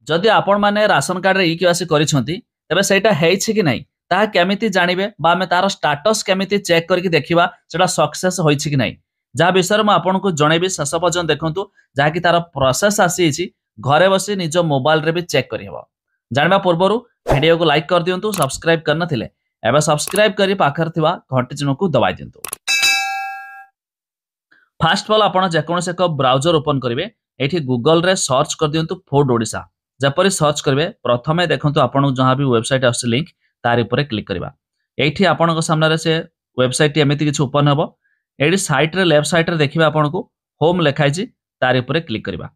जदि आपण माने राशन कार्ड रे ई-केवाईसी करिसंती तबे सेटा हेछि कि नै ताहा केमिति जानिबे बा आमे तार स्टेटस केमिति चेक करके देखिबा सेटा सक्सेस होइछि कि नै जहा विषय में आपन को जणेबी शेष पर्यंत देखंतु जहा कि तार प्रोसेस आसी घरे बसी निज मोबाइल रे भी चेक करि हबो जानबा पूर्वरु वीडियो को लाइक कर दियंतु सब्सक्राइब करना थिले एबे सब्सक्राइब करी पाखर थिबा घंटी चिन्ह को दबाई दियंतु। फास्ट ऑफ ऑल आपण जेकोनसे एक ब्राउजर ओपन करिवे एठी गूगल रे सर्च कर दियंतु फूड ओडिशा जपरि सर्च करिवे प्रथमे देखंतु आपण जहां भी वेबसाइट आसी लिंक तार ऊपर क्लिक करबा एठी आपण को सामने रे से वेबसाइट एमिति किछ ओपन हबो एडी साइट रे लेफ्ट साइट रे देखिबा आपण को होम लिखाइछि तार ऊपर क्लिक करबा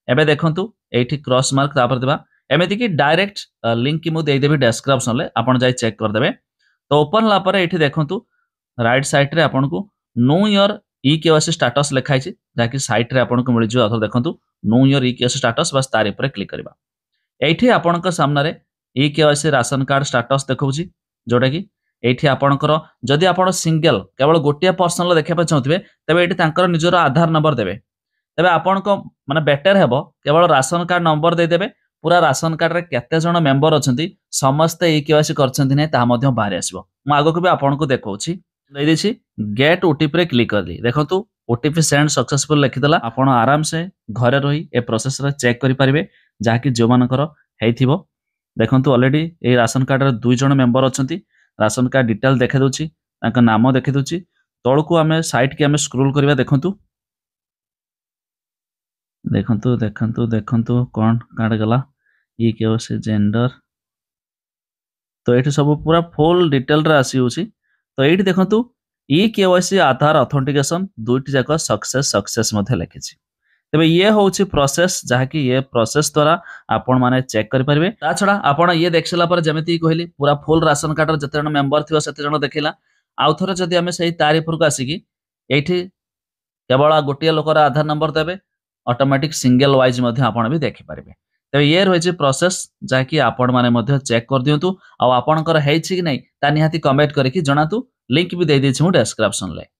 एबे देखंतु एठी क्रॉस मार्क तापर देबा एमिति कि डायरेक्ट लिंक कि मु देई देबी डिस्क्रिप्शन ले आपण जाई चेक कर देबे तो ओपन ला पर एठी देखंतु राइट साइड रे आपण को नो योर ई-केवाईसी स्टेटस लिखाइछि जाकि साइट रे आपण को मिल जियो अथवा देखंतु नो योर ई-केवाईसी स्टेटस बस तार ऊपर क्लिक करबा एठी आपण को सामने रे ई-केवाईसी राशन कार्ड स्टेटस देखौछि जोटा कि एठी आपणकर जदि आपण सिंगल केवल गोटिया पर्सन लो देखा चाहूथिबे तबे एठी तांकर निजर आधार नंबर देबे तबे आपण को माने बेटर हेबो केवल राशन कार्ड नंबर दे देबे पूरा राशन कार्ड रे केते जण मेंबर अछंती समस्त ई-केवाईसी करछंती नै ता मध्य बाहर आसीबो म आगो को भी आपण को देखौछि दे देछि गेट ओटीपी रे क्लिक कर दी देखंतु ओटीपी सेंड सक्सेसफुल लिखिदला आपण आराम से घरे रही ए प्रोसेस रे चेक करि परिबे जाकि जो मानकर हेइथिबो देखंतु ऑलरेडी ए राशन कार्ड रे दुई जण मेंबर अछंती राशन कार्ड डिटेल देखे दोछि तांका नाम देखे दोछि तळकु आमे साइट के आमे स्क्रॉल करबा देखंतु देखंतु देखंतु देखंतु कोन कार्ड गला ई-केवाईसी जेंडर तो एठी सब पूरा फुल डिटेल रे आसी होछि तो एठी देखंतु ई-केवाईसी आधार ऑथेंटिकेशन दुईटी जाक सक्सेस मध्ये लिखिछि तबे ये होछि प्रोसेस जहा कि ये प्रोसेस द्वारा आपण माने चेक करि परिबे ता छडा आपण ये देखसला पर जेमिति कहली पूरा फुल राशन कार्ड जते जण मेंबर थिबो सेते जण देखिला आउ थरे जदि हमें सही तारीफ को आसी कि एठी केवल गोटिया लोकर आधार नंबर देबे ऑटोमेटिक सिंगल वाइज मध्ये आपण भी देखि परिबे तबे ये रहिछि प्रोसेस जहा कि आपण माने मध्ये चेक कर दियंतु आ आपणकर हेछि कि नै ता निहाती कमेंट करिकि जणातु लिंक भी दे दैछि मु डिस्क्रिप्शन ले।